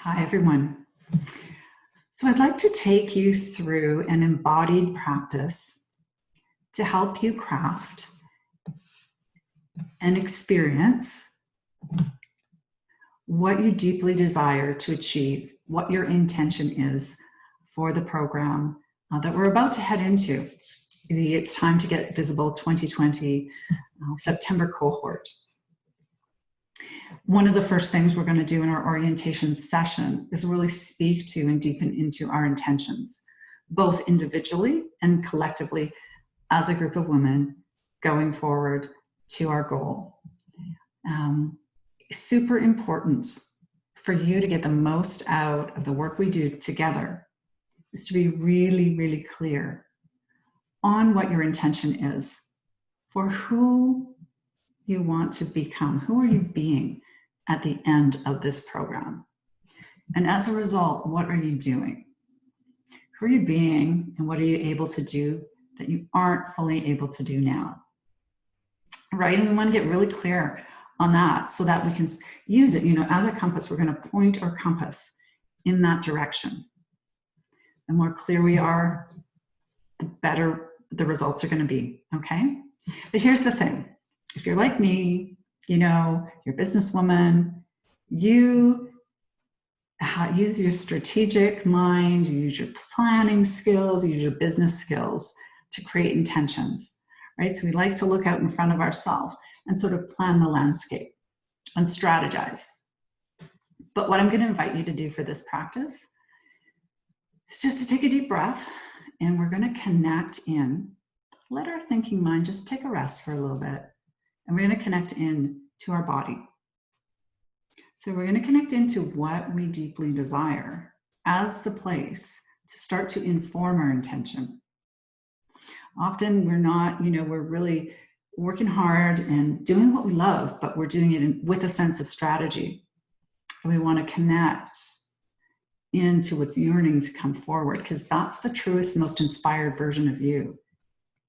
Hi, everyone. So I'd like to take you through an embodied practice to help you craft and experience what you deeply desire to achieve, what your intention is for the program that we're about to head into. The It's Time to Get Visible 2020 September cohort. One of the first things we're going to do in our orientation session is really speak to and deepen into our intentions, both individually and collectively as a group of women going forward to our goal. Super important for you to get the most out of the work we do together is to be really, really clear on what your intention is for who you want to become. Who are you being at the end of this program? And as a result, what are you doing? Who are you being and what are you able to do that you aren't fully able to do now? Right? And we want to get really clear on that so that we can use it, as a compass. We're going to point our compass in that direction. The more clear we are, the better the results are going to be, okay? But here's the thing. If you're like me, you're a businesswoman, you use your strategic mind, you use your planning skills, you use your business skills to create intentions, right? So we like to look out in front of ourselves and sort of plan the landscape and strategize. But what I'm going to invite you to do for this practice is just to take a deep breath, and we're going to connect in. Let our thinking mind just take a rest for a little bit. And we're going to connect in to our body. So we're going to connect into what we deeply desire as the place to start to inform our intention. Often we're not, we're really working hard and doing what we love, but we're doing it with a sense of strategy. And we want to connect into what's yearning to come forward, because that's the truest, most inspired version of you.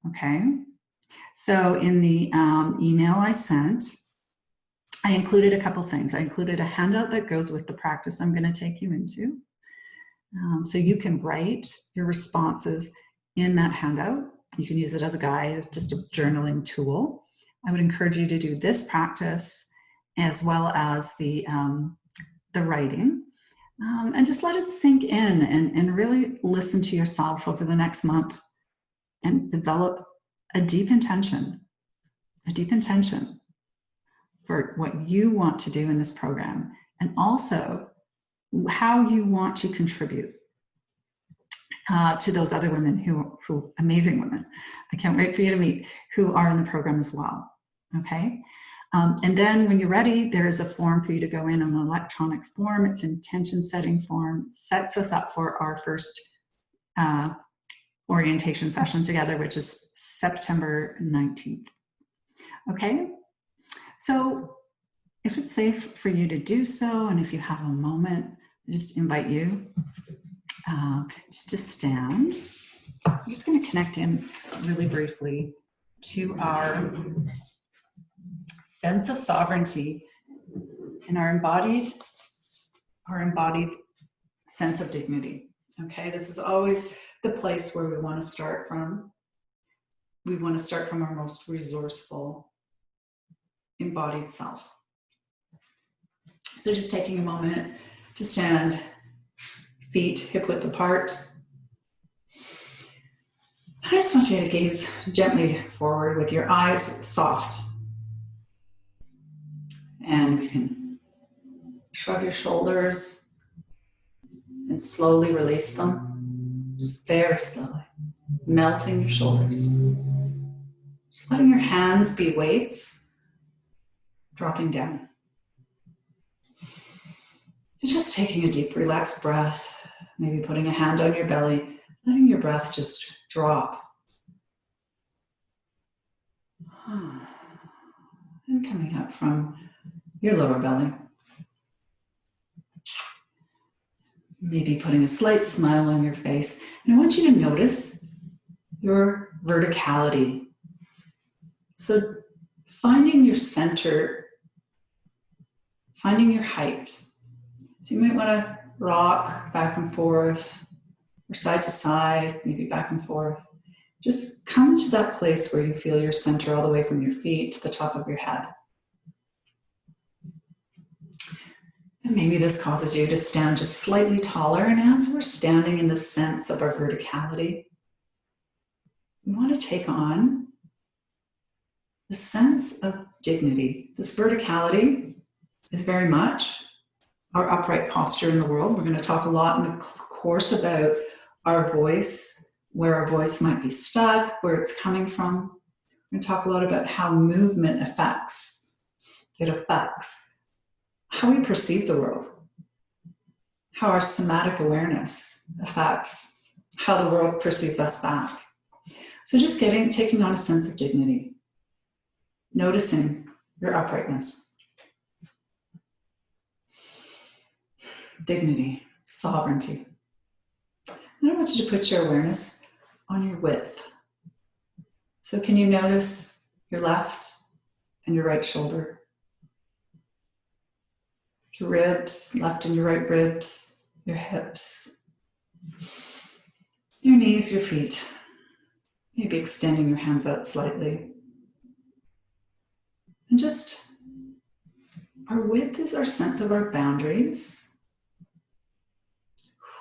Okay? So in the email I sent, I included a couple things. I included a handout that goes with the practice I'm going to take you into. So you can write your responses in that handout. You can use it as a guide, just a journaling tool. I would encourage you to do this practice as well as the writing. And just let it sink in and really listen to yourself over the next month and develop a deep intention for what you want to do in this program, and also how you want to contribute to those other women who amazing women, I can't wait for you to meet, who are in the program as well, okay? And then when you're ready, there is a form for you to go in, an electronic form. It's an intention setting form. It sets us up for our first orientation session together, which is September 19th. Okay, so if it's safe for you to do so, and if you have a moment, I just invite you just to stand. I'm just going to connect in really briefly to our sense of sovereignty and our embodied sense of dignity. Okay, this is always the place where we want to start from. We want to start from our most resourceful, embodied self. So just taking a moment to stand, feet hip width apart. I just want you to gaze gently forward with your eyes soft. And you can shrug your shoulders and slowly release them, just very slowly, melting your shoulders. Just letting your hands be weights, dropping down. And just taking a deep, relaxed breath, maybe putting a hand on your belly, letting your breath just drop. And coming up from your lower belly. Maybe putting a slight smile on your face. And I want you to notice your verticality. So finding your center, finding your height. So you might want to rock back and forth, or side to side, maybe back and forth. Just come to that place where you feel your center all the way from your feet to the top of your head. And maybe this causes you to stand just slightly taller. And as we're standing in the sense of our verticality, we want to take on the sense of dignity. This verticality is very much our upright posture in the world. We're going to talk a lot in the course about our voice, where our voice might be stuck, where it's coming from. We're going to talk a lot about how movement affects how we perceive the world, how our somatic awareness affects how the world perceives us back. So just taking on a sense of dignity, noticing your uprightness. Dignity, sovereignty. And I want you to put your awareness on your width. So can you notice your left and your right shoulder? Your ribs, left and your right ribs, your hips, your knees, your feet. Maybe extending your hands out slightly. And just, our width is our sense of our boundaries.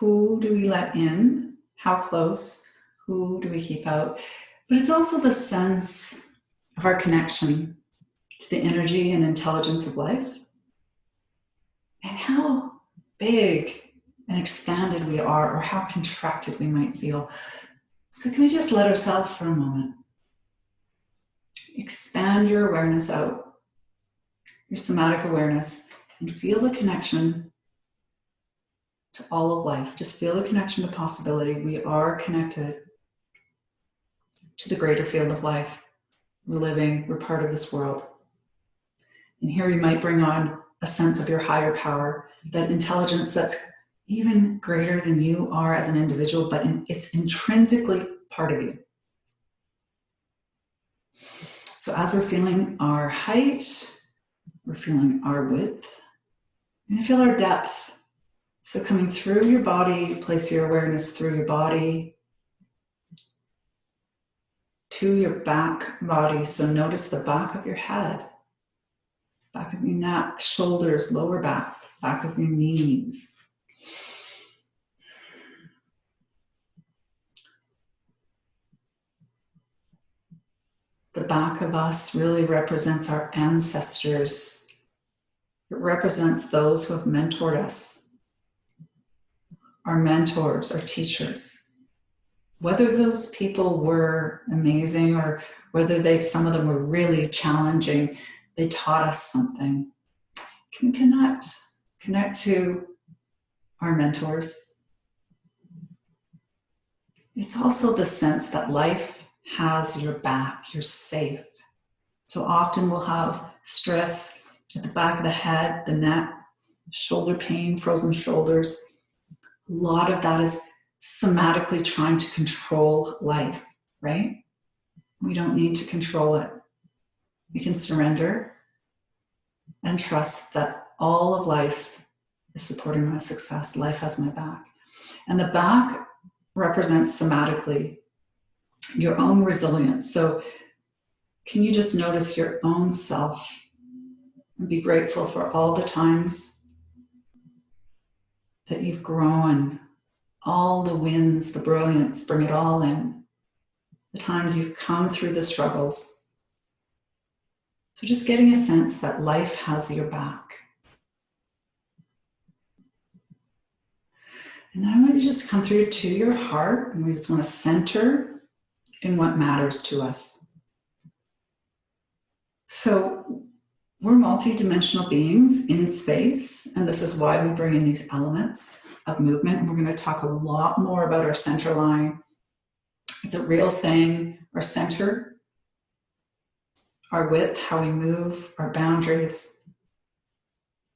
Who do we let in? How close? Who do we keep out? But it's also the sense of our connection to the energy and intelligence of life, and how big and expanded we are, or how contracted we might feel. So can we just let ourselves for a moment expand your awareness out, your somatic awareness, and feel the connection to all of life. Just feel the connection to possibility. We are connected to the greater field of life. We're living, we're part of this world. And here we might bring on a sense of your higher power, that intelligence that's even greater than you are as an individual, but it's intrinsically part of you. So as we're feeling our height, we're feeling our width, and feel our depth. So coming through your body, place your awareness through your body to your back body. So notice the back of your head, back of your neck, shoulders, lower back, back of your knees. The back of us really represents our ancestors. It represents those who have mentored us, our mentors, our teachers. Whether those people were amazing or whether some of them were really challenging, they taught us something. Can we connect to our mentors? It's also the sense that life has your back, you're safe. So often we'll have stress at the back of the head, the neck, shoulder pain, frozen shoulders. A lot of that is somatically trying to control life, right? We don't need to control it. We can surrender and trust that all of life is supporting my success. Life has my back. And the back represents somatically your own resilience. So can you just notice your own self and be grateful for all the times that you've grown, all the wins, the brilliance, bring it all in. The times you've come through the struggles. So just getting a sense that life has your back. And then I want you to just come through to your heart, and we just want to center in what matters to us. So we're multidimensional beings in space, and this is why we bring in these elements of movement. And we're going to talk a lot more about our center line. It's a real thing. Our center, our width, how we move, our boundaries.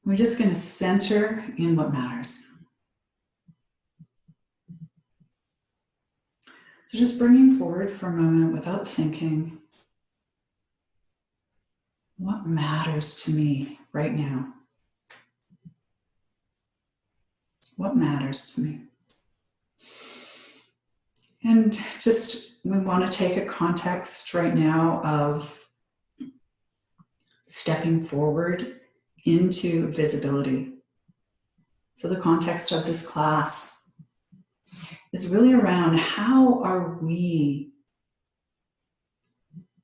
We're just going to center in what matters. So just bringing forward for a moment without thinking, what matters to me right now? What matters to me? And just, we want to take a context right now of stepping forward into visibility. So the context of this class is really around how are we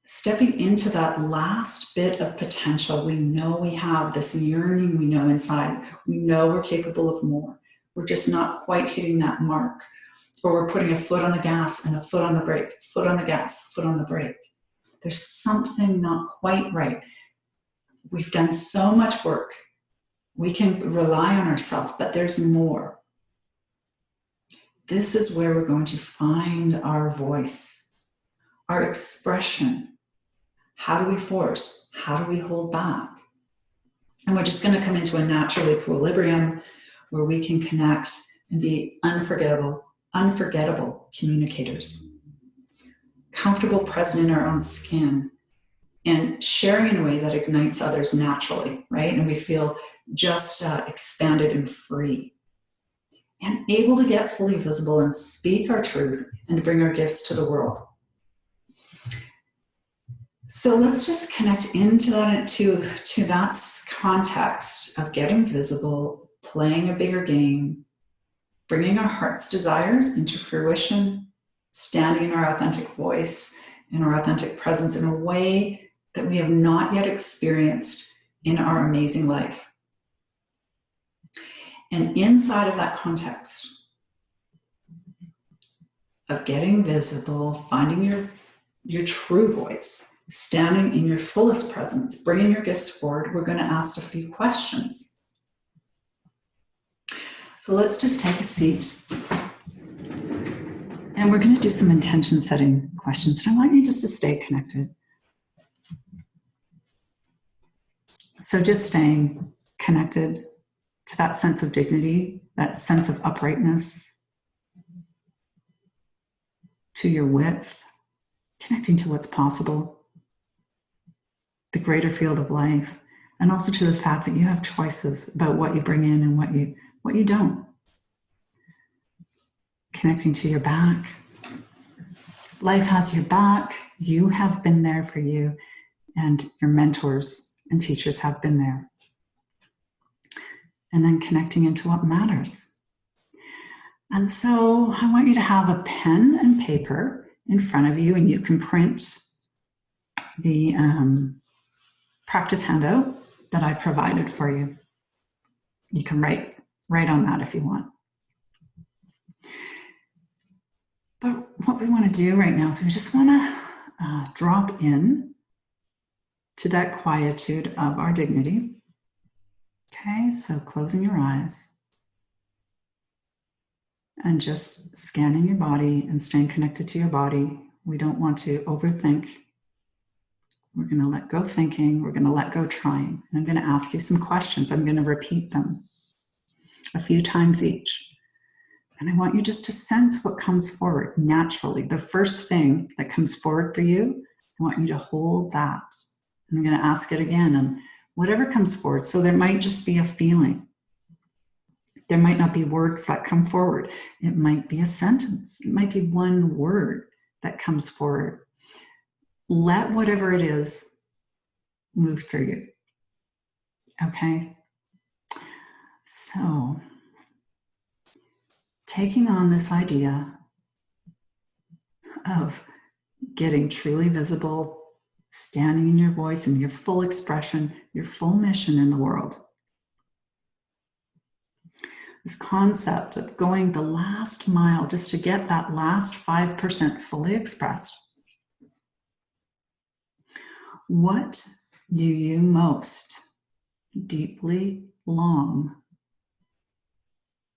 stepping into that last bit of potential. We know we have this yearning, we know inside, we know we're capable of more. We're just not quite hitting that mark. Or we're putting a foot on the gas and a foot on the brake, foot on the gas, foot on the brake. There's something not quite right. We've done so much work. We can rely on ourselves, but there's more. This is where we're going to find our voice, our expression. How do we force? How do we hold back? And we're just going to come into a natural equilibrium where we can connect and be unforgettable communicators, comfortable, present in our own skin, and sharing in a way that ignites others naturally, right? And we feel just expanded and free, and able to get fully visible and speak our truth and to bring our gifts to the world. So let's just connect into that, to that context of getting visible, playing a bigger game, bringing our heart's desires into fruition, standing in our authentic voice and our authentic presence in a way that we have not yet experienced in our amazing life. And inside of that context of getting visible, finding your true voice, standing in your fullest presence, bringing your gifts forward, we're going to ask a few questions. So let's just take a seat. And we're going to do some intention setting questions. And I want you just to stay connected. So just staying connected to that sense of dignity, that sense of uprightness, to your width, connecting to what's possible, the greater field of life, and also to the fact that you have choices about what you bring in and what you don't. Connecting to your back. Life has your back. You have been there for you, and your mentors and teachers have been there. And then connecting into what matters. And so I want you to have a pen and paper in front of you, and you can print the practice handout that I provided for you. You can write on that if you want. But what we want to do right now is we just want to drop in to that quietude of our dignity. Okay, so closing your eyes and just scanning your body and staying connected to your body. We don't want to overthink. We're going to let go thinking. We're going to let go trying. And I'm going to ask you some questions. I'm going to repeat them a few times each. And I want you just to sense what comes forward naturally. The first thing that comes forward for you, I want you to hold that. I'm going to ask it again, and whatever comes forward. So there might just be a feeling. There might not be words that come forward. It might be a sentence. It might be one word that comes forward. Let whatever it is move through you. Okay? So, taking on this idea of getting truly visible, standing in your voice and your full expression, your full mission in the world. This concept of going the last mile just to get that last 5% fully expressed. What do you most deeply long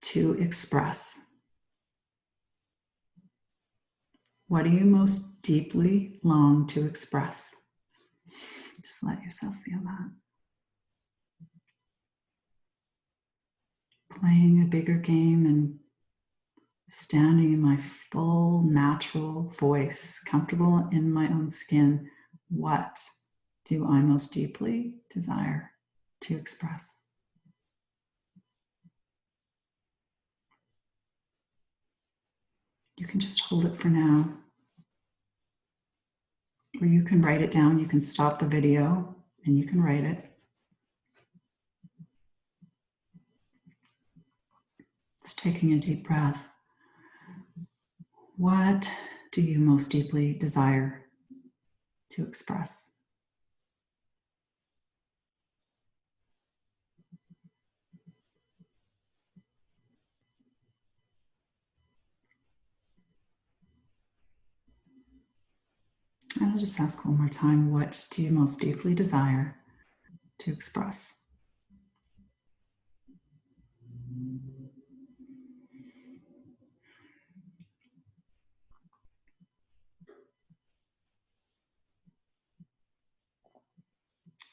to express? What do you most deeply long to express? Just let yourself feel that. Playing a bigger game and standing in my full natural voice, comfortable in my own skin. What do I most deeply desire to express? can just hold it for now. Or you can write it down. You can stop the video and you can write it. It's taking a deep breath. What do you most deeply desire to express? I'll just ask one more time, what do you most deeply desire to express?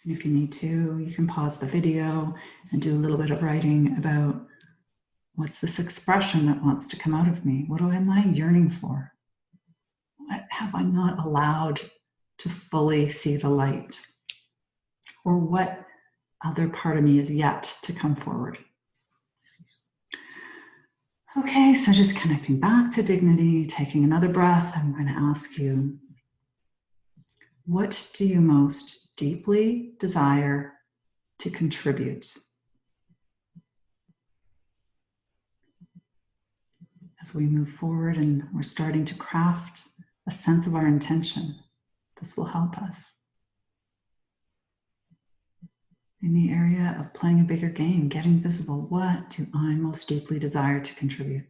And if you need to, you can pause the video and do a little bit of writing about what's this expression that wants to come out of me? What am I yearning for? What have I not allowed to fully see the light? Or what other part of me is yet to come forward? Okay, so just connecting back to dignity, taking another breath, I'm going to ask you, what do you most deeply desire to contribute? As we move forward and we're starting to craft a sense of our intention, this will help us. In the area of playing a bigger game, getting visible, what do I most deeply desire to contribute?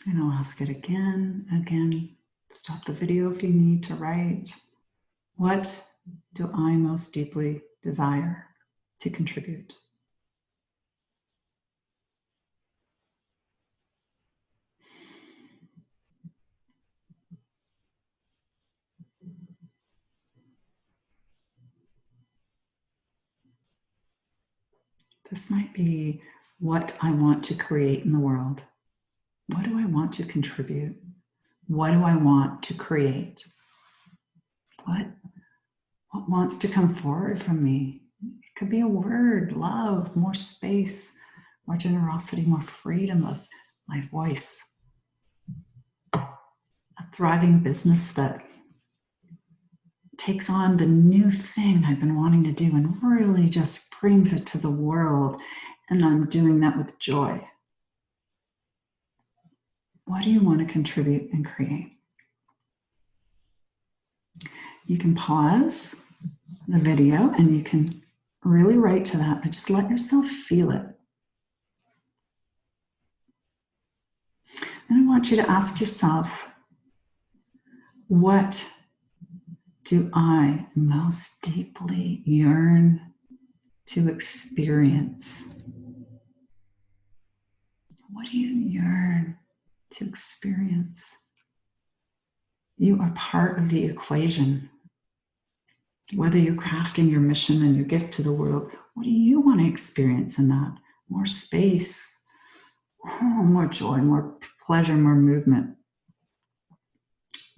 And I'll ask it again. Stop the video if you need to write. What do I most deeply desire to contribute? This might be what I want to create in the world. What do I want to contribute? What do I want to create? What wants to come forward from me? It could be a word, love, more space, more generosity, more freedom of my voice. A thriving business that takes on the new thing I've been wanting to do and really just brings it to the world. And I'm doing that with joy. What do you want to contribute and create? You can pause the video and you can really write to that, but just let yourself feel it. Then I want you to ask yourself, what do I most deeply yearn to experience? What do you yearn to experience? You are part of the equation. Whether you're crafting your mission and your gift to the world, what do you want to experience in that? More space, more joy, more pleasure, more movement.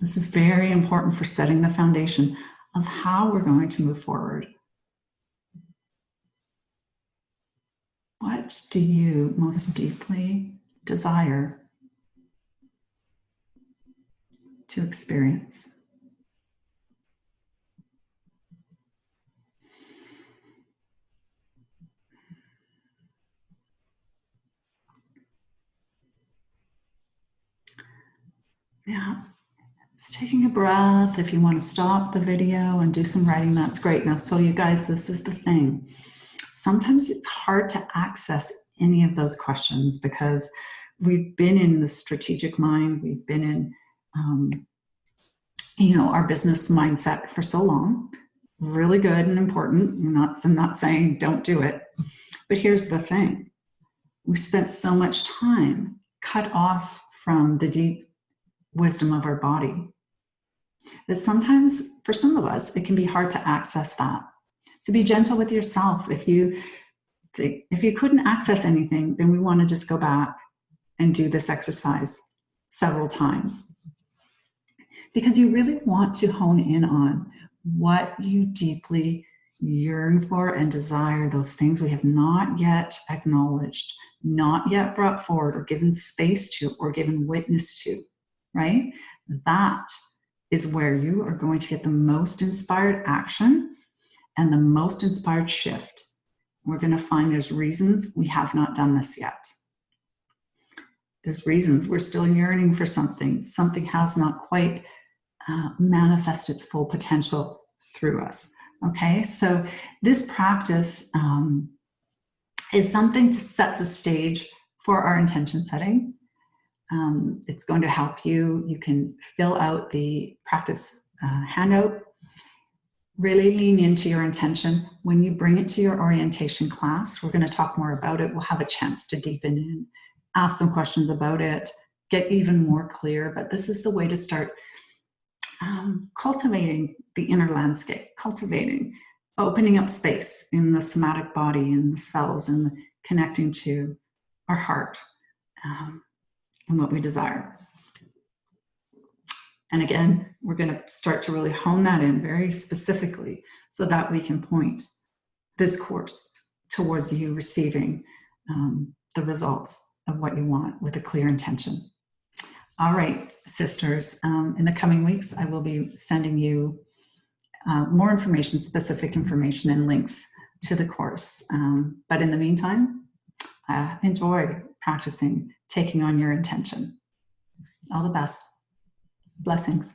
This is very important for setting the foundation of how we're going to move forward. What do you most deeply desire to experience? Now, just taking a breath. If you want to stop the video and do some writing, that's great. Now, so you guys, this is the thing. Sometimes it's hard to access any of those questions because we've been in the strategic mind. We've been in, our business mindset for so long. Really good and important. I'm not saying don't do it. But here's the thing. We spent so much time cut off from the deep wisdom of our body that sometimes for some of us it can be hard to access that. So be gentle with yourself. If you couldn't access anything, then we want to just go back and do this exercise several times, because you really want to hone in on what you deeply yearn for and desire, those things we have not yet acknowledged, not yet brought forward or given space to or given witness to, right? That is where you are going to get the most inspired action and the most inspired shift. We're going to find there's reasons we have not done this yet. There's reasons we're still yearning for something. Something has not quite manifest its full potential through us. Okay, so this practice is something to set the stage for our intention setting. It's going to help you. You can fill out the practice handout. Really lean into your intention. When you bring it to your orientation class, we're going to talk more about it. We'll have a chance to deepen in, ask some questions about it, get even more clear. But this is the way to start cultivating the inner landscape, opening up space in the somatic body, in the cells, and connecting to our heart and what we desire. And again, we're going to start to really hone that in very specifically so that we can point this course towards you receiving the results of what you want with a clear intention. All right, sisters, in the coming weeks, I will be sending you more information, specific information and links to the course. But in the meantime, enjoy practicing, taking on your intention. All the best. Blessings.